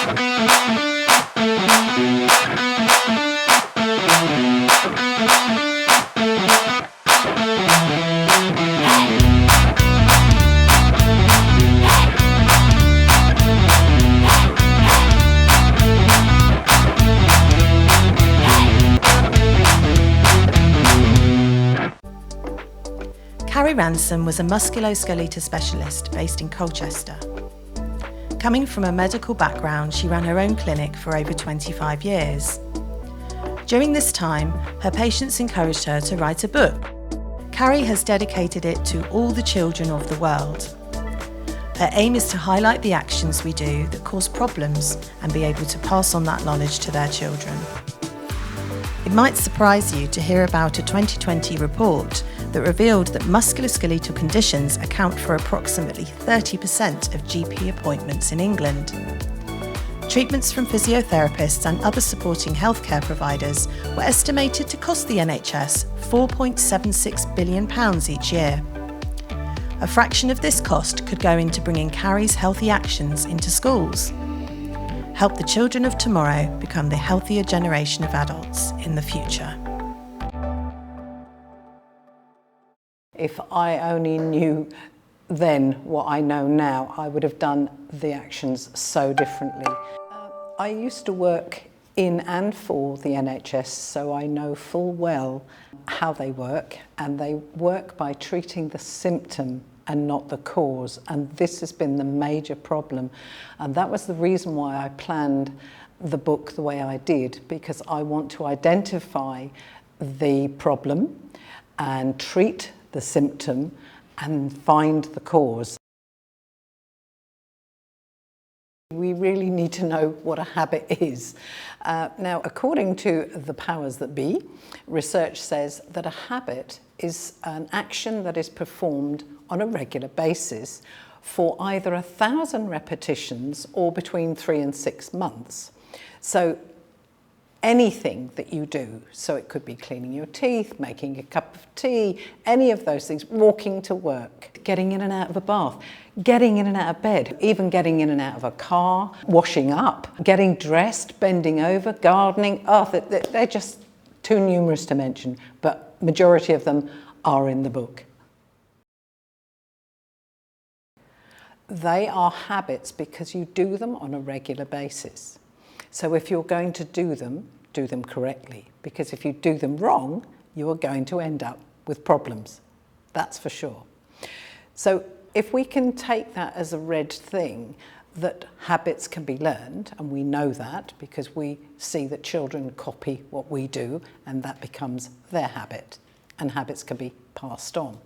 Carrie Ransom was a musculoskeletal specialist based in Colchester. Coming from a medical background, she ran her own clinic for over 25 years. During this time, her patients encouraged her to write a book. Carrie has dedicated it to all the children of the world. Her aim is to highlight the actions we do that cause problems and be able to pass on that knowledge to their children. It might surprise you to hear about a 2020 report that revealed that musculoskeletal conditions account for approximately 30% of GP appointments in England. Treatments from physiotherapists and other supporting healthcare providers were estimated to cost the NHS £4.76 billion each year. A fraction of this cost could go into bringing Carrie's healthy actions into schools. Help the children of tomorrow become the healthier generation of adults in the future. If I only knew then what I know now, I would have done the actions so differently. I used to work in and for the NHS, so I know full well how they work, and they work by treating the symptom and not the cause, and this has been the major problem, and that was the reason why I planned the book the way I did, because I want to identify the problem and treat the symptom and find the cause. We really need to know what a habit is. Now, according to the powers that be, research says that a habit is an action that is performed on a regular basis for either 1,000 repetitions or between 3 and 6 months. So anything that you do, so it could be cleaning your teeth, making a cup of tea, any of those things, walking to work, getting in and out of a bath, getting in and out of bed, even getting in and out of a car, washing up, getting dressed, bending over, gardening. They're just too numerous to mention, but majority of them are in the book. They are habits because you do them on a regular basis. So if you're going to do them correctly, because if you do them wrong, you are going to end up with problems. That's for sure. So if we can take that as a red thing, that habits can be learned, and we know that because we see that children copy what we do, and that becomes their habit, and habits can be passed on.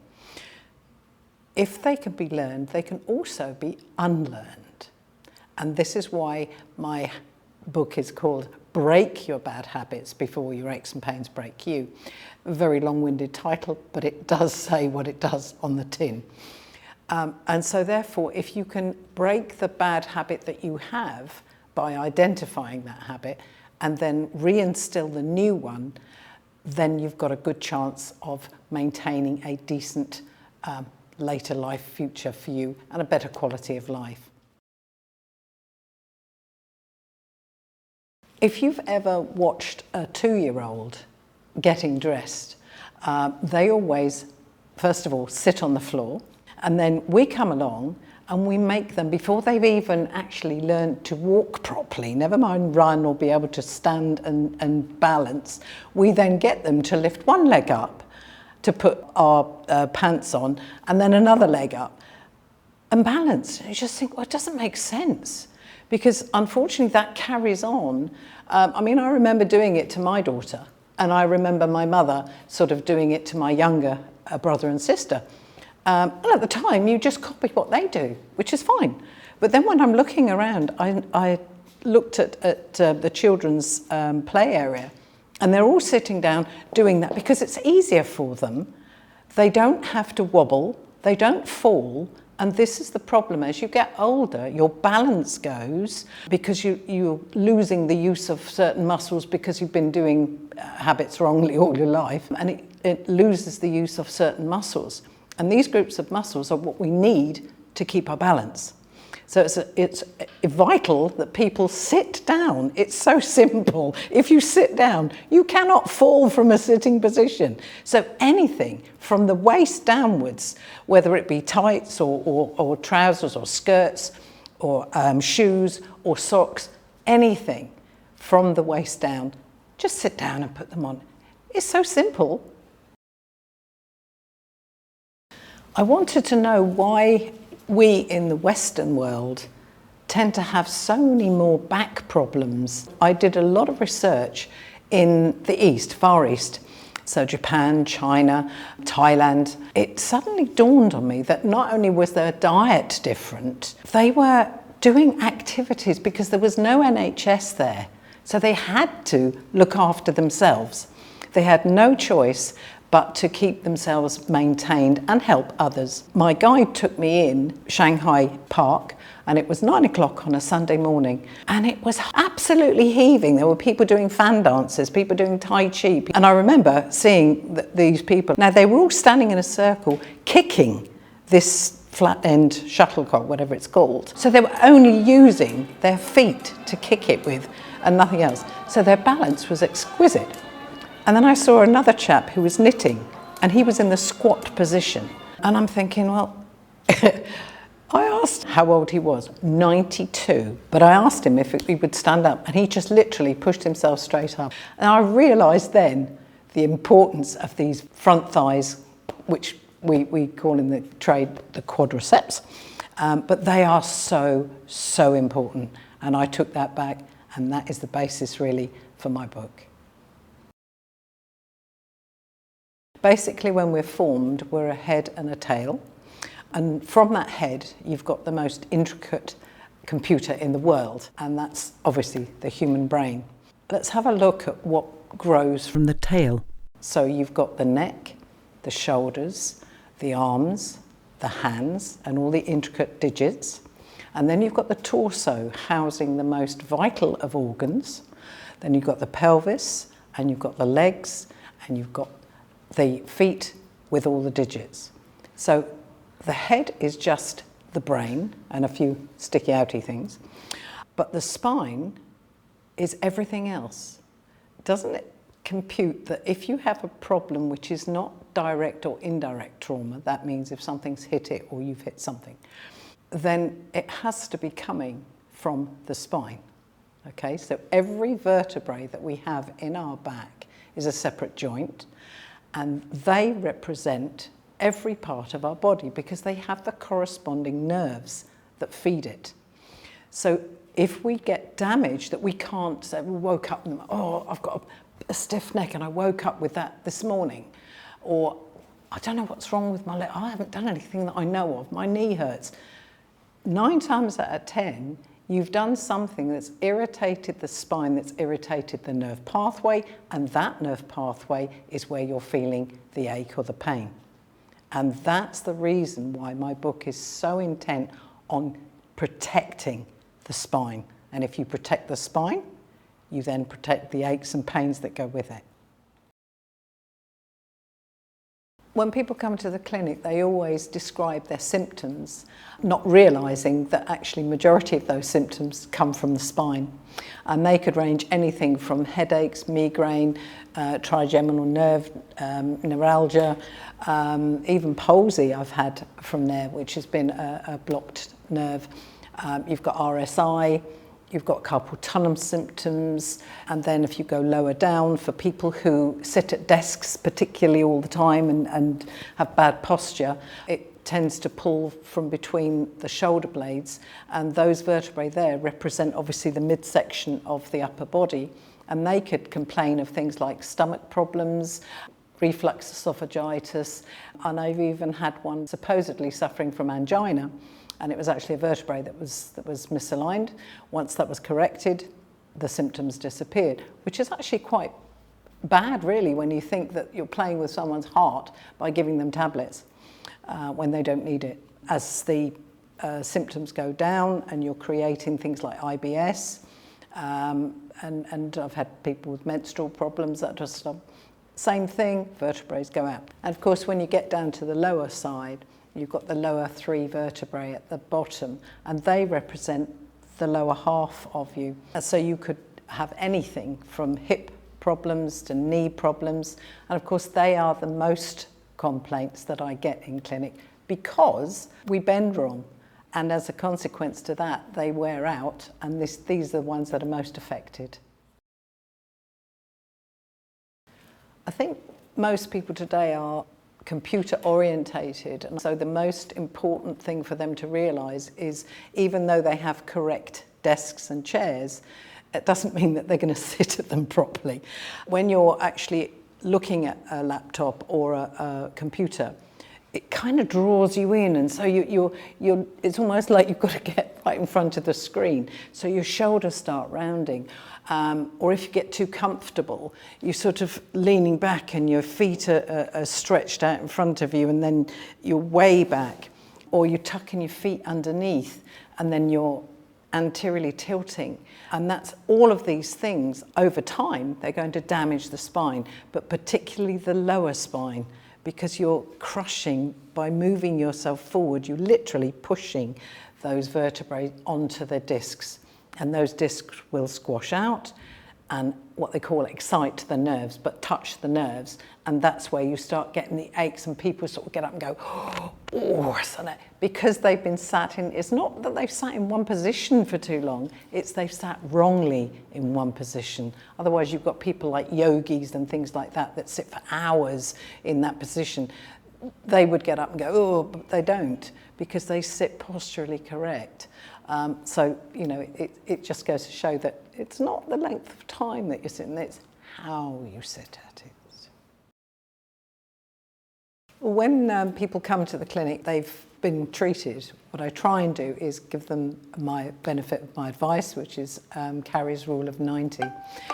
If they can be learned, they can also be unlearned. And this is why my book is called Break Your Bad Habits Before Your Aches and Pains Break You. A very long-winded title, but it does say what it does on the tin. And so therefore, if you can break the bad habit that you have by identifying that habit and then reinstill the new one, then you've got a good chance of maintaining a decent later life future for you and a better quality of life. If you've ever watched a 2-year-old getting dressed, they always, first of all, sit on the floor, and then we come along and we make them, before they've even actually learned to walk properly, never mind run or be able to stand and balance, we then get them to lift one leg up to put our pants on, and then another leg up and balance. And you just think, well, it doesn't make sense. Because unfortunately that carries on. I remember doing it to my daughter, and I remember my mother sort of doing it to my younger brother and sister. And at the time, you just copy what they do, which is fine. But then when I'm looking around, I looked at the children's play area, and they're all sitting down doing that because it's easier for them. They don't have to wobble, they don't fall. And this is the problem. As you get older, your balance goes because you're losing the use of certain muscles because you've been doing habits wrongly all your life, and it loses the use of certain muscles. And these groups of muscles are what we need to keep our balance. So it's vital that people sit down. It's so simple. If you sit down, you cannot fall from a sitting position. So anything from the waist downwards, whether it be tights or trousers or skirts or shoes or socks, anything from the waist down, just sit down and put them on. It's so simple. I wanted to know why we in the Western world tend to have so many more back problems. I did a lot of research in the East, Far East, so Japan, China, Thailand. It suddenly dawned on me that not only was their diet different, they were doing activities because there was no NHS there. So they had to look after themselves. They had no choice but to keep themselves maintained and help others. My guide took me in Shanghai Park, and it was 9 o'clock on a Sunday morning, and it was absolutely heaving. There were people doing fan dances, people doing Tai Chi, and I remember seeing these people. Now, they were all standing in a circle, kicking this flat-end shuttlecock, whatever it's called. So they were only using their feet to kick it with, and nothing else. So their balance was exquisite. And then I saw another chap who was knitting, and he was in the squat position. And I'm thinking, well, I asked how old he was, 92. But I asked him if he would stand up, and he just literally pushed himself straight up. And I realised then the importance of these front thighs, which we call in the trade the quadriceps. But they are so, so important. And I took that back, and that is the basis really for my book. Basically, when we're formed, we're a head and a tail. And from that head, you've got the most intricate computer in the world, and that's obviously the human brain. Let's have a look at what grows from the tail. So you've got the neck, the shoulders, the arms, the hands, and all the intricate digits. And then you've got the torso, housing the most vital of organs. Then you've got the pelvis, and you've got the legs, and you've got the feet with all the digits. So the head is just the brain and a few sticky outy things, but the spine is everything else. Doesn't it compute that if you have a problem which is not direct or indirect trauma, that means if something's hit it or you've hit something, then it has to be coming from the spine. Okay, so every vertebrae that we have in our back is a separate joint, and they represent every part of our body because they have the corresponding nerves that feed it. So if we get damage that we can't say, we woke up and, oh, I've got a stiff neck and I woke up with that this morning, or I don't know what's wrong with my leg, I haven't done anything that I know of, my knee hurts. 9 times out of 10, you've done something that's irritated the spine, that's irritated the nerve pathway, and that nerve pathway is where you're feeling the ache or the pain. And that's the reason why my book is so intent on protecting the spine. And if you protect the spine, you then protect the aches and pains that go with it. When people come to the clinic, they always describe their symptoms, not realising that actually majority of those symptoms come from the spine. And they could range anything from headaches, migraine, trigeminal nerve, neuralgia, even palsy I've had from there, which has been a blocked nerve. You've got RSI, you've got carpal tunnel symptoms, and then if you go lower down, for people who sit at desks particularly all the time and have bad posture, it tends to pull from between the shoulder blades, and those vertebrae there represent obviously the midsection of the upper body, and they could complain of things like stomach problems, reflux esophagitis, and I've even had one supposedly suffering from angina, and it was actually a vertebrae that was misaligned. Once that was corrected, the symptoms disappeared, which is actually quite bad, really, when you think that you're playing with someone's heart by giving them tablets when they don't need it. As the symptoms go down and you're creating things like IBS, and I've had people with menstrual problems that just same thing, vertebrae go out. And of course, when you get down to the lower side, You've got the lower 3 vertebrae at the bottom, and they represent the lower half of you. So you could have anything from hip problems to knee problems, and of course they are the most complaints that I get in clinic because we bend wrong, and as a consequence to that they wear out, and these are the ones that are most affected. I think most people today are computer orientated, and so the most important thing for them to realise is even though they have correct desks and chairs, it doesn't mean that they're going to sit at them properly. When you're actually looking at a laptop or a computer, it kind of draws you in, and so it's almost like you've got to get right in front of the screen, so your shoulders start rounding. Or if you get too comfortable, you're sort of leaning back and your feet are stretched out in front of you, and then you're way back, or you're tucking your feet underneath and then you're anteriorly tilting. And that's all of these things. Over time, they're going to damage the spine, but particularly the lower spine, because you're crushing by moving yourself forward. You're literally pushing those vertebrae onto the discs, and those discs will squash out and what they call excite the nerves, but touch the nerves, and that's where you start getting the aches, and people sort of get up and go, oh, because they've been sat in. It's not that they've sat in one position for too long, it's they've sat wrongly in one position. Otherwise you've got people like yogis and things like that sit for hours in that position. They would get up and go, oh, but they don't, because they sit posturally correct. So, you know, it just goes to show that it's not the length of time that you're sitting, it's how you sit at it. When people come to the clinic, they've been treated. What I try and do is give them my benefit of my advice, which is Carrie's rule of 90.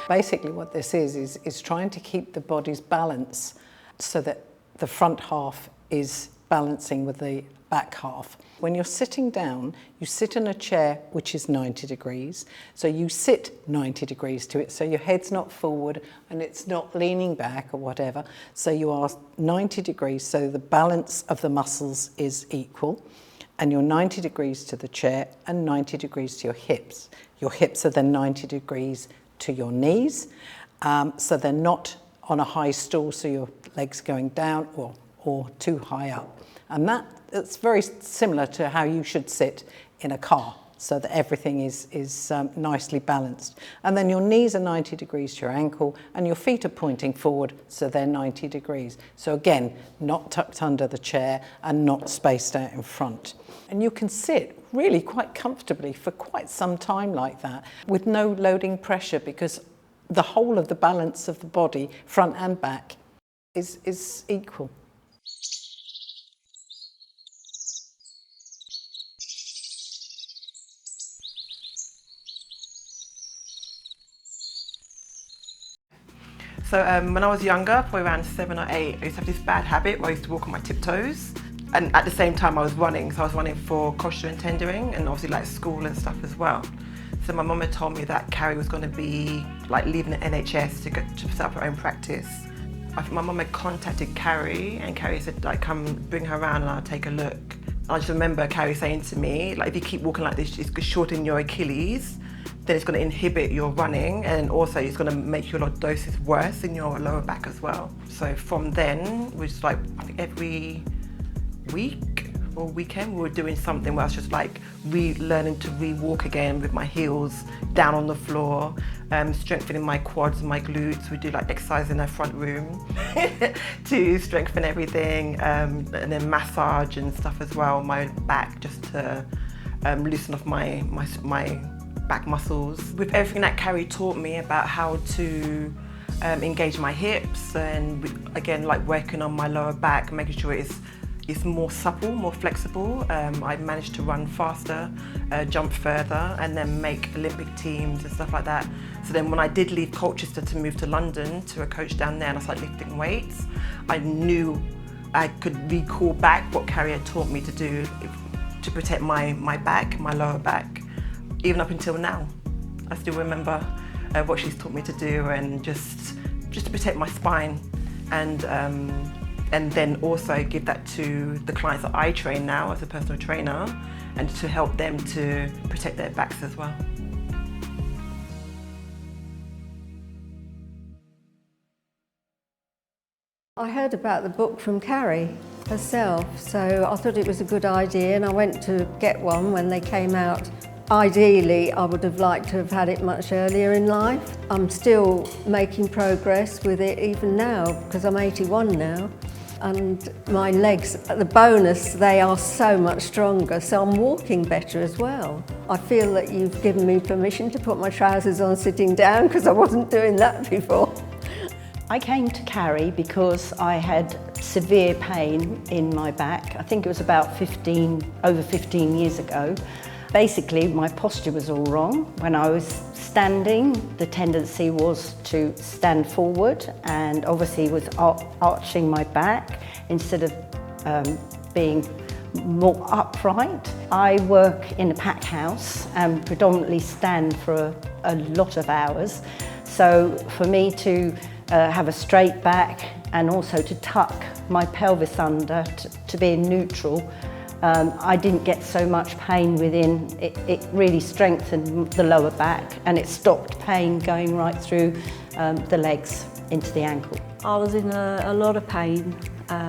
Basically what this is trying to keep the body's balance so that the front half is balancing with the back half. When you're sitting down, you sit in a chair which is 90 degrees. So you sit 90 degrees to it, so your head's not forward and it's not leaning back or whatever. So you are 90 degrees, so the balance of the muscles is equal. And you're 90 degrees to the chair and 90 degrees to your hips. Your hips are then 90 degrees to your knees. So they're not on a high stool, so your legs going down or too high up. And it's very similar to how you should sit in a car, so that everything is nicely balanced. And then your knees are 90 degrees to your ankle, and your feet are pointing forward, so they're 90 degrees. So again, not tucked under the chair and not spaced out in front. And you can sit really quite comfortably for quite some time like that, with no loading pressure, because the whole of the balance of the body, front and back, is equal. So when I was younger, probably around 7 or 8, I used to have this bad habit where I used to walk on my tiptoes. And at the same time I was running, so I was running for Colchester and Tendering, and obviously like school and stuff as well. So my mum had told me that Carrie was going to be like leaving the NHS to set up her own practice. I think my mum had contacted Carrie, and Carrie said like, come bring her around and I'll take a look. And I just remember Carrie saying to me, like, if you keep walking like this, it's going to shorten your Achilles, then it's going to inhibit your running, and also it's going to make your lordosis worse in your lower back as well. So from then, which is like, I think every week or weekend, we were doing something where I was just like learning to re-walk again with my heels down on the floor, strengthening my quads and my glutes. We do like exercise in our front room to strengthen everything, and then massage and stuff as well, my back, just to loosen off my back muscles. With everything that Carrie taught me about how to engage my hips, and again like working on my lower back, making sure it's more supple, more flexible. I managed to run faster, jump further, and then make Olympic teams and stuff like that. So then when I did leave Colchester to move to London to a coach down there and I started lifting weights, I knew I could recall back what Carrie had taught me to do to protect my back, my lower back. Even up until now, I still remember what she's taught me to do, and just to protect my spine. And and then also give that to the clients that I train now as a personal trainer, and to help them to protect their backs as well. I heard about the book from Carrie herself, so I thought it was a good idea, and I went to get one when they came out. Ideally, I would have liked to have had it much earlier in life. I'm still making progress with it even now, because I'm 81 now. And my legs, the bonus, they are so much stronger, so I'm walking better as well. I feel that you've given me permission to put my trousers on sitting down, because I wasn't doing that before. I came to Carrie because I had severe pain in my back. I think it was about over 15 years ago. Basically, my posture was all wrong. When I was standing, the tendency was to stand forward, and obviously was arching my back instead of being more upright. I work in a pack house and predominantly stand for a lot of hours. So for me to have a straight back and also to tuck my pelvis under to be neutral, I didn't get so much pain within. It really strengthened the lower back, and it stopped pain going right through the legs into the ankle. I was in a lot of pain.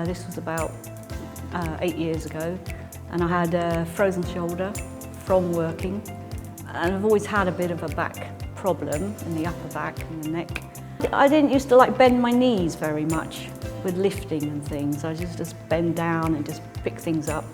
This was about 8 years ago, and I had a frozen shoulder from working, and I've always had a bit of a back problem in the upper back and the neck. I didn't used to like bend my knees very much with lifting and things. I just bend down and just pick things up.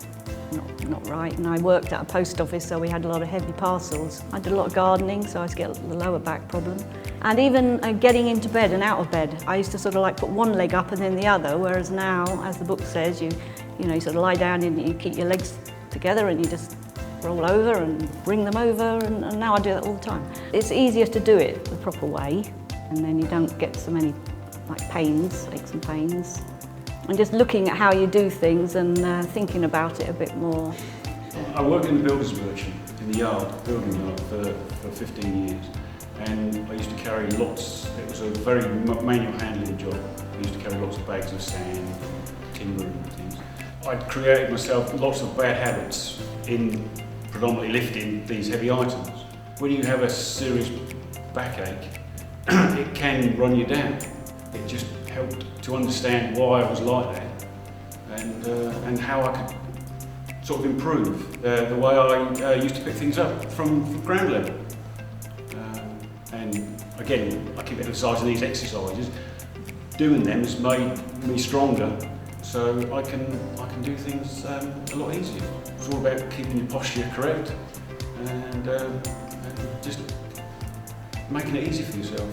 Not right. And I worked at a post office, so we had a lot of heavy parcels. I did a lot of gardening, so I used to get the lower back problem. And even getting into bed and out of bed, I used to sort of like put one leg up and then the other, whereas now, as the book says, you sort of lie down and you keep your legs together and you just roll over and bring them over, and now I do that all the time. It's easier to do it the proper way, and then you don't get so many aches and pains. And just looking at how you do things and thinking about it a bit more. I worked in the builder's merchant in the yard, building yard, for 15 years. And I used to carry lots, it was a very manual handling job. I used to carry lots of bags of sand, timber and things. I'd created myself lots of bad habits in predominantly lifting these heavy items. When you have a serious backache, it can run you down. It just helped to understand why I was like that, and how I could sort of improve the way I used to pick things up from ground level. And again, I keep emphasising these exercises. Doing them has made me stronger, so I can do things a lot easier. It's all about keeping your posture correct and just making it easy for yourself.